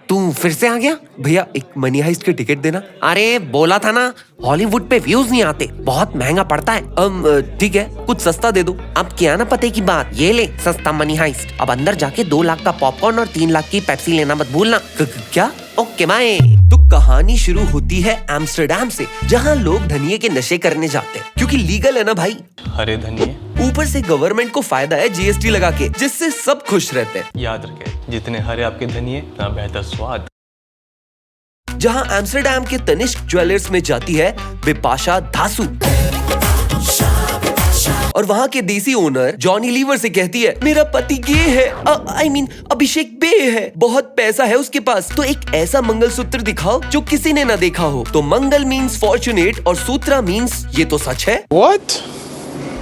तू फिर से आ गया? भैया एक मनी हाइस्ट की टिकट देना। अरे बोला था ना, हॉलीवुड पे व्यूज नहीं आते, बहुत महंगा पड़ता है। ठीक है, कुछ सस्ता दे दो। अब क्या ना पते की बात, ये ले सस्ता मनी हाइस्ट। अब अंदर जाके 2 लाख का पॉपकॉर्न और 3 लाख की पेप्सी लेना मत भूलना। क्या? Okay bye. तो कहानी शुरू होती है एम्स्टर्डम से, जहाँ लोग धनिये के नशे करने जाते हैं, क्योंकि लीगल है ना भाई। हरे धनिये। ऊपर से गवर्नमेंट को फायदा है जीएसटी लगा के, जिससे सब खुश रहते हैं। याद रखें, जितने हरे आपके धनिये उतना बेहतर स्वाद। जहां एम्स्टर्डम के तनिष्क ज्वेलर्स में जाती है बिपाशा धासु, और वहां के देसी ओनर जॉनी लीवर से कहती है, मेरा पति गे है, I mean, अभिषेक बे है, बहुत पैसा है उसके पास, तो एक ऐसा मंगलसूत्र दिखाओ जो किसी ने ना देखा हो। तो मंगल मीन्स फॉर्चुनेट और सूत्रा मीन्स ये तो सच है। What?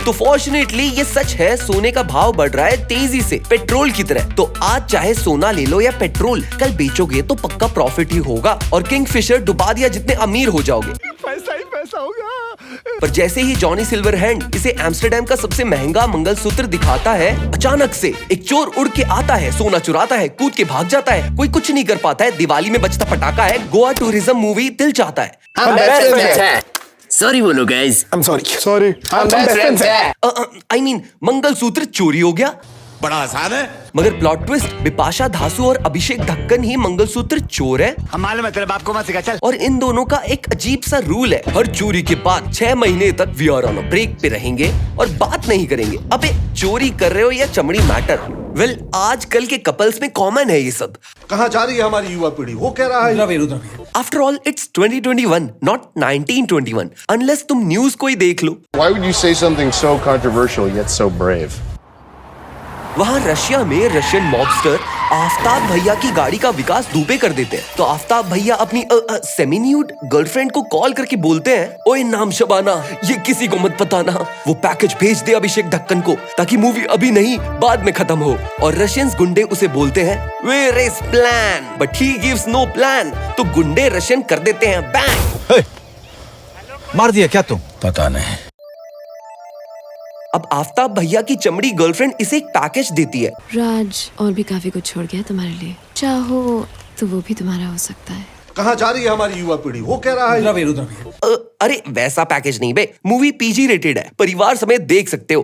तो फॉर्चुनेटली ये सच है, सोने का भाव बढ़ रहा है तेजी से, पेट्रोल की तरह। तो आज चाहे सोना ले लो या पेट्रोल, कल बेचोगे तो पक्का प्रॉफिट ही होगा, और किंगफिशर डुबा दिया जितने अमीर हो जाओगे। पैसा ही पैसा होगा। पर जैसे ही जॉनी सिल्वरहैंड इसे एम्स्टर्डम का सबसे महंगा मंगलसूत्र दिखाता है, अचानक से एक चोर उड़ के आता है, सोना चुराता है, कूद के भाग जाता है। कोई कुछ नहीं कर पाता है, दिवाली में बजता पटाखा है, गोवा टूरिज्म मूवी दिल चाहता है। सॉरी बोलो गाइस। I'm sorry. हम बेस्ट फ्रेंड्स हैं। I mean, मंगलसूत्र चोरी हो गया। बड़ा आसान है। मगर प्लॉट ट्विस्ट, बिपाशा धासु और अभिषेक ढक्कन ही मंगलसूत्र चोर है। हमारे मतलब आपको मत सिखा, चल। और इन दोनों का एक अजीब सा रूल है, हर चोरी के बाद 6 महीने तक we are on a break पे रहेंगे और बात नहीं करेंगे। अबे चोरी कर रहे हो या चमड़ी मैटर? वेल, आजकल के कपल्स में कॉमन है ये सब। कहाँ जा रही है हमारी युवा पीढ़ी, वो कह रहा है। After all it's 2021, not 1921, unless तुम न्यूज को ही देख लो। Why would you say something so controversial yet so brave? वहाँ रशिया में रशियन मॉबस्टर आफ्ताब भैया की गाड़ी का विकास दुबे कर देते हैं। तो आफ्ताब भैया अपनी सेमी न्यूड गर्लफ्रेंड को कॉल करके बोलते हैं, ओए नाम शबाना, ये किसी को मत बताना, वो पैकेज भेज दे अभिषेक ढक्कन को, ताकि मूवी अभी नहीं बाद में खत्म हो। और रशियंस गुंडे उसे बोलते हैं, where is plan, but he gives no plan. तो गुंडे रशियन कर देते हैं बैंग। मार दिया क्या तुम? पता नहीं। अब आफ्ताब भैया की चमड़ी गर्लफ्रेंड इसे एक पैकेज देती है। राज और भी काफी कुछ छोड़ गया तुम्हारे लिए, चाहो तो वो भी तुम्हारा हो सकता है। कहाँ जा रही है हमारी युवा पीढ़ी, वो कह रहा है। अरे वैसा पैकेज नहीं बे, मूवी पीजी रेटेड है, परिवार समेत देख सकते हो।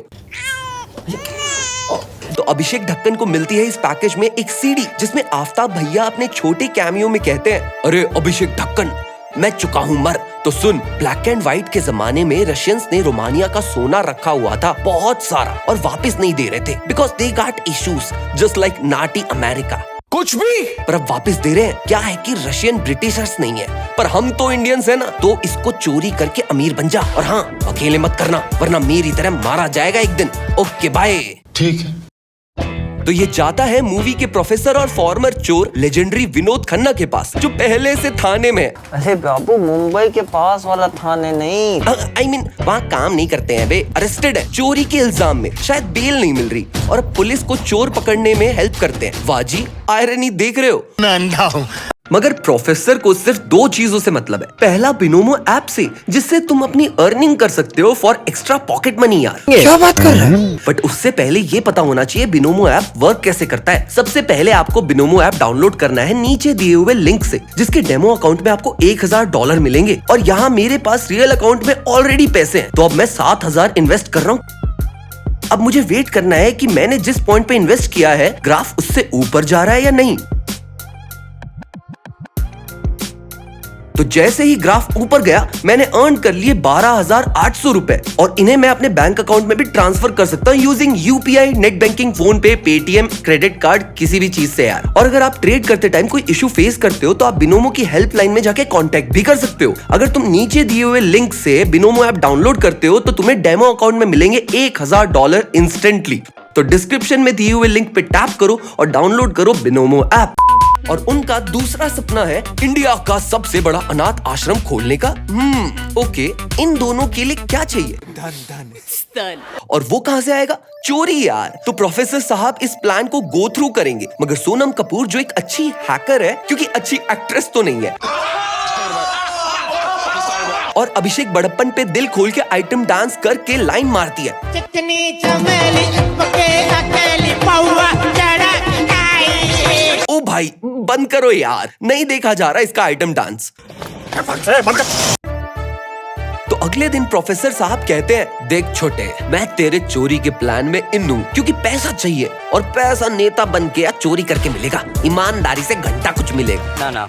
तो अभिषेक ढक्कन को मिलती है इस पैकेज में एक सीडी, जिसमें आफ्ताब भैया अपने छोटे कैमियो में कहते हैं, अरे अभिषेक ढक्कन, मैं चुका हूँ मर। तो सुन, ब्लैक एंड व्हाइट के जमाने में रशियंस ने रोमानिया का सोना रखा हुआ था बहुत सारा, और वापस नहीं दे रहे थे, because they got issues just like naughty America. कुछ भी। पर अब वापस दे रहे हैं। क्या है कि रशियन ब्रिटिशर्स नहीं है, पर हम तो इंडियंस है ना, तो इसको चोरी करके अमीर बन जा। और हाँ, अकेले मत करना, वरना मेरी तरह मारा जाएगा एक दिन। Okay bye. ठीक है। तो ये जाता है मूवी के प्रोफेसर और फॉर्मर चोर लेजेंडरी विनोद खन्ना के पास, जो पहले से थाने में है। अरे बाबू, मुंबई के पास वाला थाने नहीं। I mean, वहाँ काम नहीं करते हैं बे, अरेस्टेड है चोरी के इल्जाम में, शायद बेल नहीं मिल रही, और अब पुलिस को चोर पकड़ने में हेल्प करते हैं। वाजी, आयरनी देख रहे हो? मैं अंधा हूँ। मगर प्रोफेसर को सिर्फ 2 चीजों से मतलब है। पहला, बिनोमो ऐप से, जिससे तुम अपनी अर्निंग कर सकते हो फॉर एक्स्ट्रा पॉकेट मनी। यार क्या बात कर रहे हैं? बट उससे पहले ये पता होना चाहिए बिनोमो ऐप वर्क कैसे करता है। सबसे पहले आपको बिनोमो ऐप डाउनलोड करना है नीचे दिए हुए लिंक से, जिसके डेमो अकाउंट में आपको $1000 मिलेंगे। और यहाँ मेरे पास रियल अकाउंट में ऑलरेडी पैसे हैं, तो अब मैं 7000 इन्वेस्ट कर रहा हूँ। अब मुझे वेट करना है कि मैंने जिस पॉइंट पे इन्वेस्ट किया है, ग्राफ उससे ऊपर जा रहा है या नहीं। तो जैसे ही ग्राफ ऊपर गया, मैंने अर्न कर लिए 12,800 रुपए, और इन्हें मैं अपने बैंक अकाउंट में भी ट्रांसफर कर सकता हूँ using UPI, net banking, phone पे, पेटीएम, क्रेडिट कार्ड, किसी भी चीज से यार। और अगर आप ट्रेड करते टाइम कोई इशू फेस करते हो, तो आप बिनोमो की हेल्पलाइन में जाके कांटेक्ट भी कर सकते हो। अगर तुम नीचे दिए हुए लिंक से बिनोमो ऐप डाउनलोड करते हो, तो तुम्हें डेमो अकाउंट में मिलेंगे $1000 इंस्टेंटली। तो डिस्क्रिप्शन में दिए हुए लिंक पे टैप करो और डाउनलोड करो बिनोमो ऐप। और उनका दूसरा सपना है इंडिया का सबसे बड़ा अनाथ आश्रम खोलने का। ओके, इन दोनों के लिए क्या चाहिए? धन। और वो कहां से आएगा? चोरी यार। तो प्रोफेसर साहब इस प्लान को गो थ्रू करेंगे, मगर सोनम कपूर जो एक अच्छी हैकर है, क्योंकि अच्छी एक्ट्रेस तो नहीं है, और अभिषेक बड़प्पन पे दिल खोल के आइटम डांस करके लाइन मारती है, ओ ओ भाई बंद करो यार, नहीं देखा जा रहा इसका आइटम डांस। तो अगले दिन प्रोफेसर साहब कहते हैं, देख छोटे, मैं तेरे चोरी के प्लान में इन हूँ क्योंकि पैसा चाहिए और पैसा नेता बन के या चोरी करके मिलेगा, ईमानदारी से घंटा कुछ मिलेगा। No,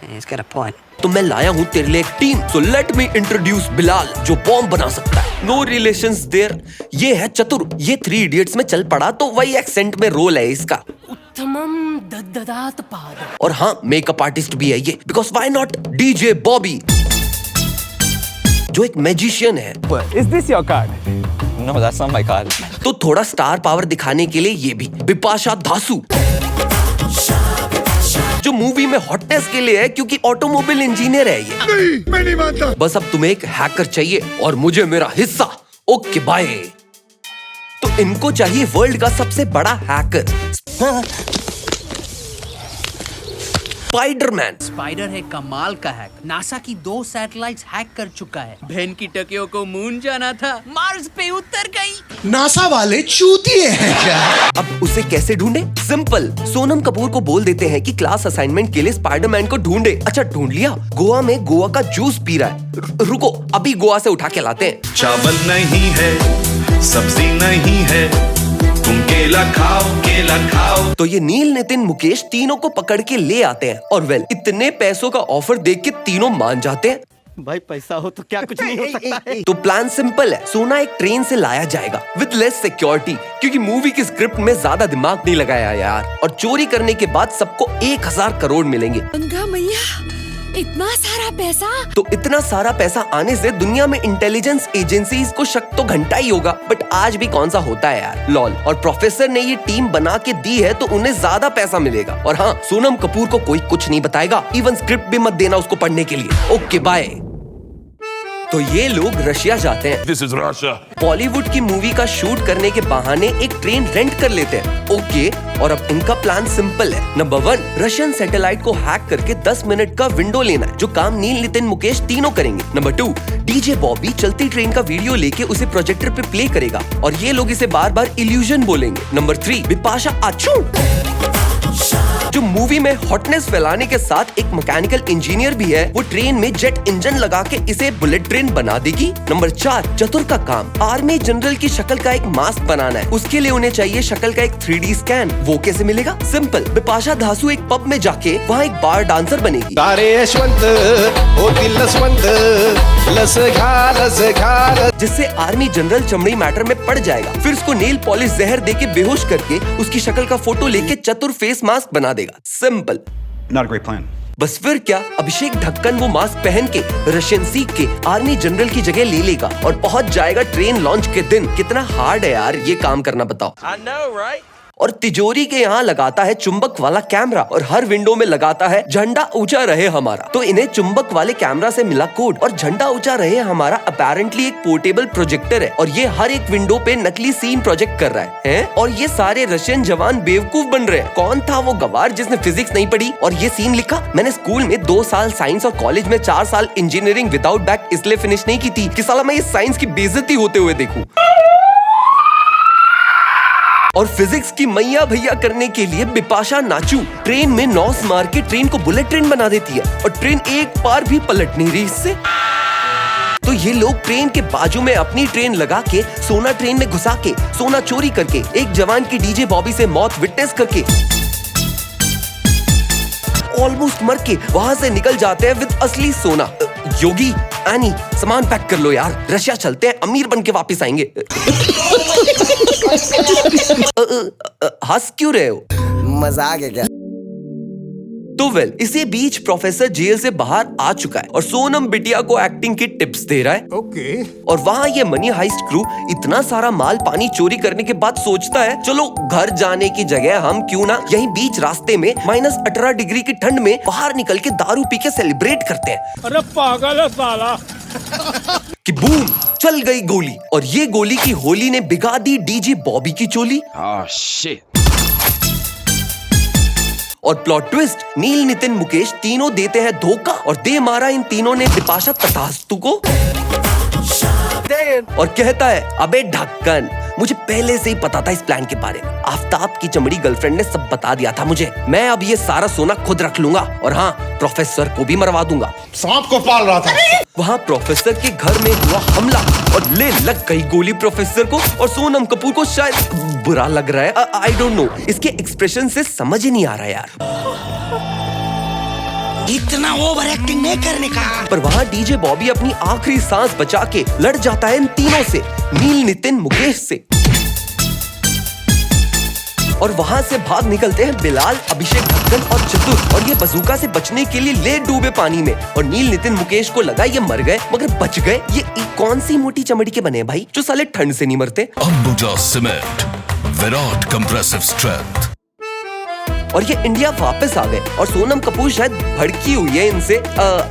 he's got a point. तो मैं लाया हूँ तेरे लिए एक team. So let me introduce Bilal जो बॉम्ब बना सकता है। No relations there. ये है चतुर, ये 3 इडियट्स में चल पड़ा तो वही एक्सेंट में रोल है इसका। उत्तमम दद्ददात पाद। और हाँ, मेकअप आर्टिस्ट भी है ये, because why not DJ Bobby जो एक मैजिशियन है। Is this your card? No, that's not my card. तो थोड़ा स्टार पावर दिखाने के लिए ये भी बिपाशा धासु जो मूवी में हॉटनेस के लिए है क्योंकि ऑटोमोबाइल इंजीनियर है ये। नहीं, मैं नहीं मानता। बस अब तुम्हें एक हैकर चाहिए और मुझे मेरा हिस्सा। Okay bye. तो इनको चाहिए वर्ल्ड का सबसे बड़ा हैकर स्पाइडरमैन। स्पाइडर है कमाल का हैक, नासा की 2 सैटेलाइट्स हैक कर चुका है। बहन की टकियों को मून जाना था, मार्स पे उतर गई। नासा वाले चूतिए हैं क्या? अब उसे कैसे ढूंढे? सिंपल, सोनम कपूर को बोल देते हैं कि क्लास असाइनमेंट के लिए स्पाइडरमैन को ढूंढे। अच्छा ढूंढ लिया, गोवा में गोवा का जूस पी रहा है। रुको, अभी गोवा से उठा के लाते हैं। चावल नहीं है, सब्जी नहीं है, तुम केला खाओ, केला खाओ। तो ये नील, नितिन, मुकेश तीनों को पकड़ के ले आते हैं और वेल इतने पैसों का ऑफर देख के तीनों मान जाते हैं। भाई पैसा हो तो क्या कुछ नहीं हो सकता है। तो प्लान सिंपल है, सोना एक ट्रेन से लाया जाएगा विद लेस सिक्योरिटी क्योंकि मूवी की स्क्रिप्ट में ज्यादा दिमाग नहीं लगाया यार। और चोरी करने के बाद सबको 1000 करोड़ मिलेंगे। गंगा मैया, इतना सारा पैसा। तो इतना सारा पैसा आने से दुनिया में इंटेलिजेंस एजेंसीज को शक तो घंटा ही होगा, बट आज भी कौन सा होता है यार, लॉल। और प्रोफेसर ने ये टीम बना के दी है तो उन्हें ज्यादा पैसा मिलेगा। और हाँ, सोनम कपूर को कोई कुछ नहीं बताएगा, इवन स्क्रिप्ट भी मत देना उसको पढ़ने के लिए। Okay bye. तो ये लोग रशिया जाते हैं। This is Russia. बॉलीवुड की मूवी का शूट करने के बहाने एक ट्रेन रेंट कर लेते हैं। ओके, और अब इनका प्लान सिंपल है। नंबर 1, रशियन सैटेलाइट को हैक करके 10 मिनट का विंडो लेना है, जो काम नील, नितिन, मुकेश तीनों करेंगे। नंबर 2, डीजे बॉबी चलती ट्रेन का वीडियो लेके उसे प्रोजेक्टर पे प्ले करेगा और ये लोग इसे बार बार इल्यूजन बोलेंगे। नंबर 3, बिपाशा आचू जो मूवी में हॉटनेस फैलाने के साथ एक मैकेनिकल इंजीनियर भी है, वो ट्रेन में जेट इंजन लगा के इसे बुलेट ट्रेन बना देगी। नंबर 4, चतुर का काम आर्मी जनरल की शक्ल का एक मास्क बनाना है। उसके लिए उन्हें चाहिए शक्ल का एक 3D स्कैन। वो कैसे मिलेगा? सिंपल, बिपाशा धासु एक पब में जाके वहाँ एक बार डांसर बनेगी। जिससे आर्मी जनरल चमड़ी मैटर में पड़ जाएगा। फिर उसको नेल पॉलिश जहर देके बेहोश करके उसकी शक्ल का फोटो लेके चतुर फेस मास्क बना देगा। Simple. Not a great plan. बस फिर क्या, अभिषेक ढक्कन वो मास्क पहन के रशियन सीख के आर्मी जनरल की जगह ले लेगा और पहुंच जाएगा ट्रेन लॉन्च के दिन। कितना हार्ड है यार ये काम करना, बताओ। I know, right? और तिजोरी के यहाँ लगाता है चुंबक वाला कैमरा और हर विंडो में लगाता है झंडा ऊंचा रहे हमारा। तो इन्हें चुंबक वाले कैमरा से मिला कोड और झंडा ऊंचा रहे हमारा अपेरेंटली एक पोर्टेबल प्रोजेक्टर है और ये हर एक विंडो पे नकली सीन प्रोजेक्ट कर रहा है? और ये सारे रशियन जवान बेवकूफ बन रहे हैं। कौन था वो गवार जिसने फिजिक्स नहीं पढ़ी और ये सीन लिखा? मैंने स्कूल में 2 साल साइंस और कॉलेज में 4 साल इंजीनियरिंग विदाउट बैक इसलिए फिनिश नहीं की थी कि साला मैं ये साइंस की बेइज्जती होते हुए देखूं। और फिजिक्स की मैया भैया करने के लिए बिपाशा नाचू ट्रेन में नॉस मार के ट्रेन को बुलेट ट्रेन बना देती है और ट्रेन एक बार भी पलट नहीं रही इससे। तो ये लोग ट्रेन के बाजू में अपनी ट्रेन लगा के सोना ट्रेन में घुसा के सोना चोरी करके एक जवान की डीजे बॉबी से मौत विटनेस करके ऑलमोस्ट मर के वहां से निकल जाते हैं विद असली सोना। योगी, एनी, सामान पैक कर लो यार, रशिया चलते हैं, अमीर बन के वापस आएंगे। हंस क्यों रहे हो? मजाक है क्या? तो वेल, इसी बीच प्रोफेसर जेल से बाहर आ चुका है और सोनम बिटिया को एक्टिंग की टिप्स दे रहा है। ओके। और वहाँ ये मनी हाइस्ट क्रू इतना सारा माल पानी चोरी करने के बाद सोचता है चलो घर जाने की जगह हम क्यों ना यहीं बीच रास्ते में -18 डिग्री की ठंड में बाहर निकल के दारू पी के सेलिब्रेट करते हैं। अरे पागल है साला। कि बूम, चल गई गोली और ये गोली की होली ने बिगा दी डीजे बॉबी की चोली। Oh shit. और प्लॉट ट्विस्ट, नील, नितिन, मुकेश तीनों देते हैं धोखा और दे मारा इन तीनों ने बिपाशा तथास्तु को। और कहता है अबे ढक्कन, मुझे पहले से ही पता था इस प्लान के बारे में। आफ्ताब की चमड़ी गर्लफ्रेंड ने सब बता दिया था मुझे। मैं अब ये सारा सोना खुद रख लूंगा और हाँ, प्रोफेसर को भी मरवा दूंगा। सांप को पाल रहा था। वहाँ प्रोफेसर के घर में हुआ हमला और ले लग गई गोली प्रोफेसर को, और सोनम कपूर को शायद बुरा लग रहा है। आई डोंट नो, इसके एक्सप्रेशन से समझ ही नहीं आ रहा यार। इतना ओवर एक्टिंग नहीं करने का। पर वहाँ डीजे बॉबी अपनी आखिरी सांस बचा के लड़ जाता है इन तीनों से, नील, नितिन, मुकेश से। और वहाँ से भाग निकलते हैं बिलाल, अभिषेक ढक्कन और चतुर, और ये बजूका से बचने के लिए ले डूबे पानी में। और नील, नितिन, मुकेश को लगा ये मर गए मगर बच गए। ये कौन सी मोटी चमड़ी के बने हैं भाई जो साले ठंड से नहीं मरते। Ambuja cement, Virat compressive strength. और ये इंडिया वापस आ गए और सोनम कपूर शायद भड़की हुई है इनसे।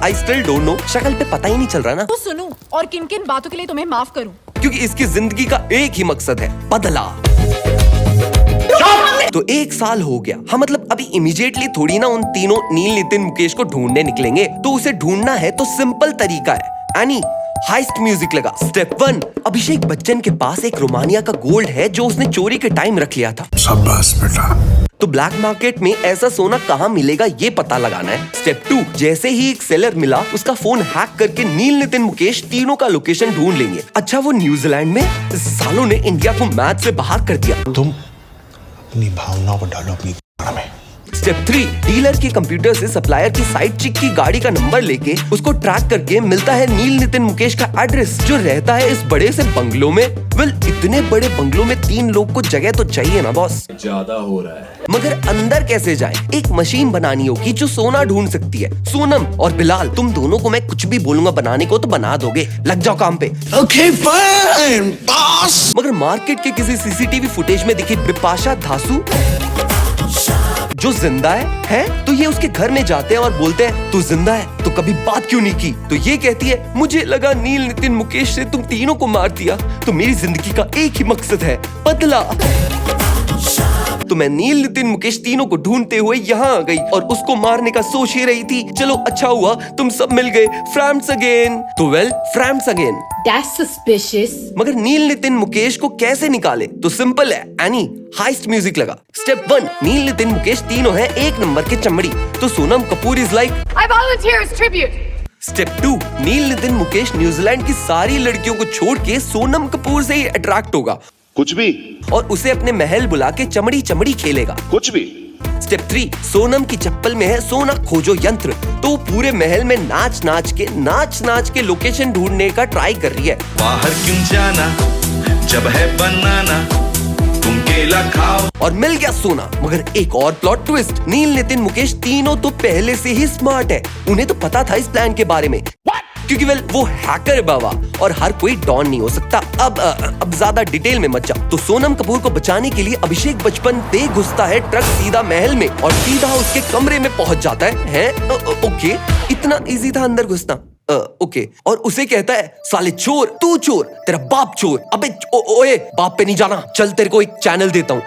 आई स्टिल डोंट नो, शक्ल पे पता ही नहीं चल रहा ना। तो सुनूं और किन किन बातों के लिए तुम्हें माफ करूं? क्योंकि इसकी जिंदगी का एक ही मकसद है, बदला। तो 1 साल हो गया। हाँ मतलब अभी इमीडिएटली थोड़ी ना उन तीनों नील, नितिन, मुकेश को ढूंढने निकलेंगे। तो उसे ढूंढना है तो सिंपल तरीका है, एनी हाइस्ट म्यूजिक लगा। स्टेप 1, अभिषेक बच्चन के पास एक रोमानिया का गोल्ड है जो उसने चोरी के टाइम रख लिया था। शाबाश बेटा। तो ब्लैक मार्केट में ऐसा सोना कहाँ मिलेगा ये पता लगाना है। स्टेप 2, जैसे ही एक सेलर मिला उसका फोन हैक करके नील, नितिन, मुकेश तीनों का लोकेशन ढूंढ लेंगे। अच्छा वो न्यूजीलैंड में, सालों ने इंडिया को मैच से बाहर कर दिया। तुम अपनी भावनाओं को डालो अपनी में। स्टेप 3, डीलर के कंप्यूटर से सप्लायर की साइड चिक की गाड़ी का नंबर लेके उसको ट्रैक करके मिलता है नील, नितिन, मुकेश का एड्रेस जो रहता है इस बड़े से बंगलो में। वेल, इतने बड़े बंगलो में 3 लोग को जगह तो चाहिए ना बॉस। ज्यादा हो रहा है। मगर अंदर कैसे जाएं? एक मशीन बनानी होगी जो सोना ढूंढ सकती है। सोनम और बिलाल, तुम दोनों को मैं कुछ भी बोलूंगा बनाने को तो बना दोगे, लग जाओ काम पे। Okay fine boss. मगर मार्केट के किसी सीसीटीवी फुटेज में दिखी बिपाशा धासु जो जिंदा है? तो ये उसके घर में जाते हैं और बोलते हैं तू जिंदा है तो कभी बात क्यों नहीं की? तो ये कहती है मुझे लगा नील, नितिन, मुकेश से तुम तीनों को मार दिया तो मेरी जिंदगी का एक ही मकसद है, बदला। तो मैं नील, नितिन, मुकेश तीनों को ढूंढते हुए यहाँ आ गई और उसको मारने का सोच ही रही थी। चलो अच्छा हुआ तुम सब मिल गए, फ्रेंड्स अगेन। तो well, friends again. That's suspicious. मगर नील, नितिन, मुकेश को कैसे निकाले? तो सिंपल है, एनी हाइस्ट म्यूजिक लगा। स्टेप 1, नील, नितिन, मुकेश तीनों हैं 1 नंबर के चमड़ी। तो Sonam Kapoor is like I volunteer as tribute. Step 2, Neil, Nitin, Mukesh New Zealand की सारी लड़कियों को छोड़ के सोनम कपूर से ही अट्रैक्ट होगा कुछ भी और उसे अपने महल बुला के चमड़ी चमड़ी खेलेगा। कुछ भी। स्टेप 3, सोनम की चप्पल में है सोना खोजो यंत्र। तो वो पूरे महल में नाच नाच के लोकेशन ढूंढने का ट्राई कर रही है। बाहर क्यों जाना जब है बनाना, तुम केला खाओ। और मिल गया सोना। मगर एक और प्लॉट ट्विस्ट, नील, नितिन, मुकेश तीनों तो पहले से ही स्मार्ट है। उन्हें तो पता था इस प्लान के बारे में। क्योंकि वेल वो हैकर बाबा और हर कोई डॉन नहीं हो सकता। अब ज्यादा डिटेल में मत जाओ। तो सोनम कपूर को बचाने के लिए अभिषेक बच्चन दे घुसता है ट्रक सीधा महल में और सीधा उसके कमरे में पहुंच जाता है। ओके, इतना इजी था अंदर घुसना। ओके, और उसे कहता है साले चोर, तू चोर, तेरा बाप चोर। अबे ओए, बाप पे नहीं जाना, चल तेरे को एक चैनल देता हूँ,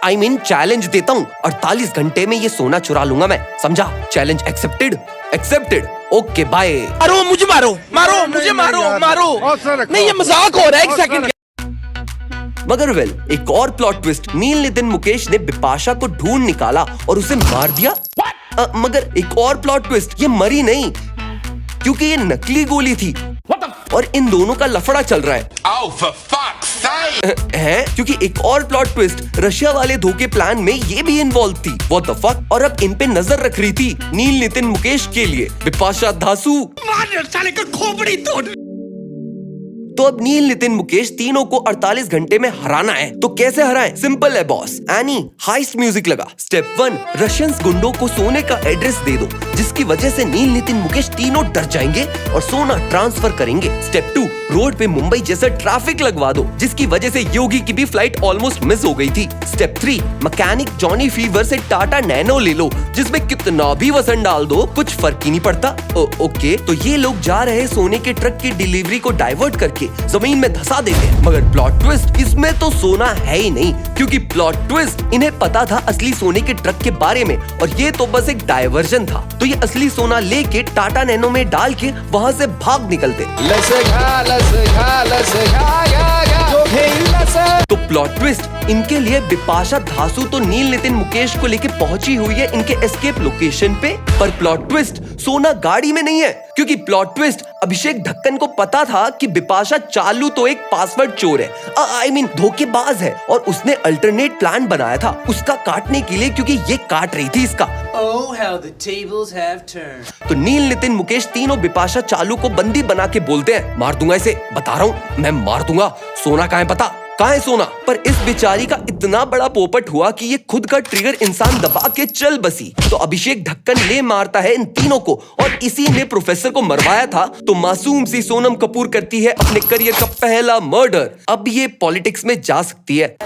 आई मीन चैलेंज देता हूँ। 48 घंटे में ये सोना चुरा लूंगा मैं, समझा? Challenge accepted. Okay bye. मारो मुझे, मारो मुझे, मारो। नहीं ये मजाक हो रहा है, 1 सेकंड। मगर वेल, एक और प्लॉट ट्विस्ट, नील, नितिन, मुकेश ने बिपाशा को ढूंढ निकाला और उसे मार दिया। मगर एक और प्लॉट ट्विस्ट, ये मरी नहीं क्योंकि ये नकली गोली थी और इन दोनों का लफड़ा चल रहा है। Oh, for fuck's sake! है क्योंकि एक और प्लॉट ट्विस्ट, रशिया वाले धोखे प्लान में ये भी इन्वॉल्व थी। What the fuck? और अब इन पे नजर रख रही थी नील, नितिन, मुकेश के लिए बिपाशा धासु। साले का खोपड़ी तोड़। तो अब नील, नितिन, मुकेश तीनों को 48 घंटे में हराना है। तो कैसे हराएं? सिंपल है बॉस, एनी हाइस्ट म्यूजिक लगा। स्टेप 1, रशियंस गुंडों को सोने का एड्रेस दे दो जिसकी वजह से नील, नितिन, मुकेश तीनों डर जाएंगे और सोना ट्रांसफर करेंगे। स्टेप 2, रोड पे मुंबई जैसा ट्रैफिक लगवा दो जिसकी वजह से योगी की भी फ्लाइट ऑलमोस्ट मिस हो गई थी। स्टेप 3, मैकेनिक जॉनी फीवर से टाटा नैनो ले लो जिसमें कितना भी वजन डाल दो कुछ फर्क ही नहीं पड़ता। ओके, तो ये लोग जा रहे सोने के ट्रक की डिलीवरी को डाइवर्ट करके जमीन में धसा देते हैं। मगर प्लॉट ट्विस्ट, इसमें तो सोना है ही नहीं क्योंकि प्लॉट ट्विस्ट, इन्हें पता था असली सोने के ट्रक के बारे में और ये तो बस एक डाइवर्जन था। तो ये असली सोना लेके टाटा नैनो में डाल के वहाँ से भाग निकलते। तो प्लॉट ट्विस्ट, इनके लिए बिपाशा धासु तो नील नितिन मुकेश को लेके पहुंची हुई है इनके एस्केप लोकेशन पे। पर प्लॉट ट्विस्ट, सोना गाड़ी में नहीं है, क्योंकि प्लॉट ट्विस्ट अभिषेक ढक्कन को पता था कि बिपाशा चालू तो एक पासवर्ड चोर है, आई मीन धोखेबाज है, और उसने अल्टरनेट प्लान बनाया था उसका काटने के लिए, क्योंकि ये काट रही थी इसका। Oh, how the tables have turned. तो नील नितिन मुकेश तीनों बिपाशा चालू को बंदी बना के बोलते हैं, मार दूंगा इसे, बता रहा हूँ मैं मार दूंगा, सोना कहाँ है पता, कहाँ है सोना। पर इस बेचारी का इतना बड़ा पोपट हुआ कि ये खुद का ट्रिगर इंसान दबा के चल बसी। तो अभिषेक ढक्कन ले मारता है इन तीनों को, और इसी ने प्रोफेसर को मरवाया था। तो मासूम सी सोनम कपूर करती है अपने करियर का पहला मर्डर। अब ये पॉलिटिक्स में जा सकती है।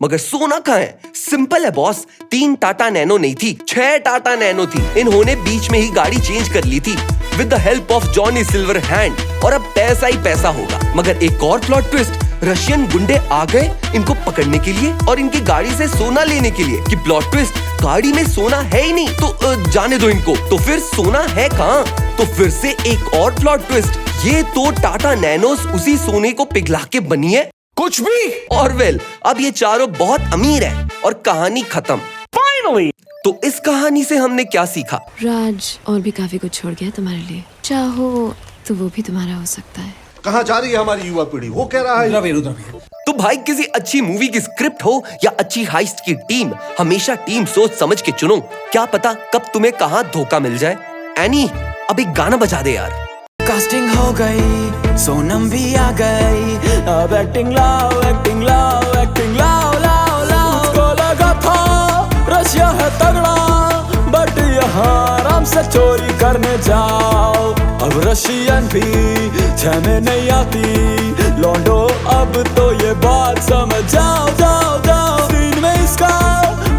मगर सोना कहाँ है? सिंपल है बॉस, 3 टाटा नैनो नहीं थी, 6 टाटा नैनो थी। इन्होंने बीच में ही गाड़ी चेंज कर ली थी with the help of Johnny silver hand, और अब पैसा ही पैसा होगा। मगर एक और प्लॉट ट्विस्ट, रशियन गुंडे आ गए इनको पकड़ने के लिए और इनकी गाड़ी से सोना लेने के लिए। कि प्लॉट ट्विस्ट, गाड़ी में सोना है ही नहीं, तो जाने दो इनको। तो फिर सोना है कहाँ? तो फिर से एक और प्लॉट ट्विस्ट, ये तो टाटा नैनोस उसी सोने को पिघला के बनी है। कुछ भी। और वेल, अब ये चारों बहुत अमीर है और कहानी खत्म। फाइनली। तो इस कहानी से हमने क्या सीखा? राज और भी काफी कुछ छोड़ गया तुम्हारे लिए, चाहो तो वो भी तुम्हारा हो सकता है। कहाँ जा रही है हमारी युवा पीढ़ी, वो कह रहा है। तो भाई किसी अच्छी मूवी की स्क्रिप्ट हो या अच्छी हाइस्ट की टीम, हमेशा टीम सोच समझ के चुनो, क्या पता कब तुम्हें कहाँ धोखा मिल जाए। एनी, अब एक गाना बजा दे यार। कास्टिंग हो गई, सोनम भी आ गई, अब एक्टिंग लाओ एक्टिंग लाओ एक्टिंग लाओ लाओ लाओ। उसको लगा था रशिया है तगड़ा, बट यहाँ आराम से चोरी करने जाओ। अब रशियन भी छमे नहीं आती, लौंडो अब तो ये बात समझ जाओ जाओ जाओ। सीन में इसका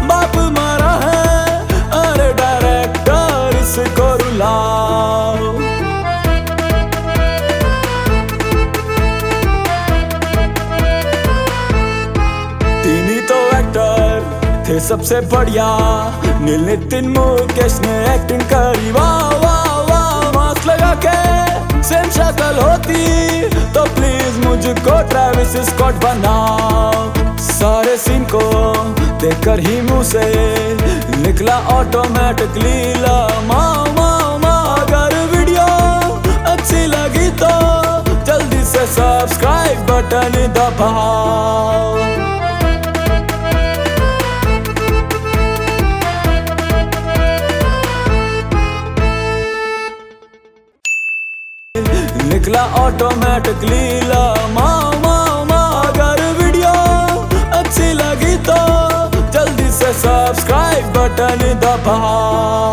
बाप मारा है, अरे डायरेक्टर इसको रुलाओ। थे सबसे बढ़िया, नील नितिन मुकेश ने एक्टिंग करी, वाह वाह वाह। मास्क लगा के सेम शक्ल होती तो प्लीज मुझको ट्रेविस स्कॉट बनाओ। सारे सीन को देखकर ही मुंह से निकला ऑटोमेटिकली ला माँ माँ माँ। अगर वीडियो अच्छी लगी तो जल्दी से सब्सक्राइब बटन दबाओ। निकला ऑटोमेटिकली ला माँ माँ माँ। अगर वीडियो अच्छी लगी तो जल्दी से सब्सक्राइब बटन दबाओ।